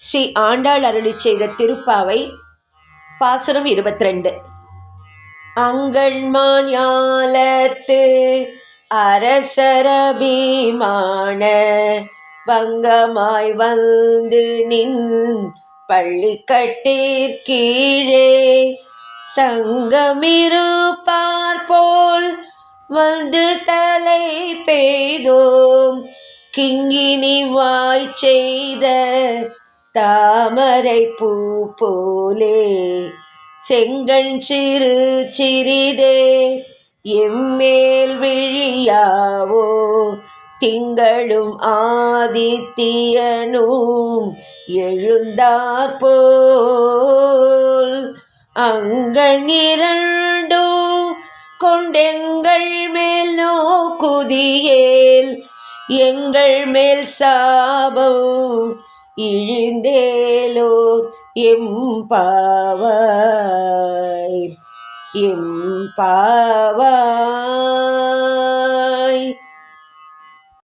ஸ்ரீ ஆண்டாள் அருளி செய்த திருப்பாவை பாசுரம் 22. அங்கண்மான் ஞாலத்து அரசரபிமான வங்கமாய் வந்து நின் பள்ளிக்கட்டிற்கீழே சங்கமிருப்பார் போல் வந்து தலை பெய்தோம் கிங்கினி வாய் செய்த தாமரை பூ போலே செங்கண் சிறு சிறிதே எம்மேல் விழியாவோ திங்களும் ஆதித்தியனும் எழுந்தாற்போல் அங்கண் இரண்டும் கொண்டெங்கள் மேல் நோக்குதியேல் எங்கள் மேல் சாபம் இழிந்தேலோர் எம்பாவாய் எம்பாவாய்.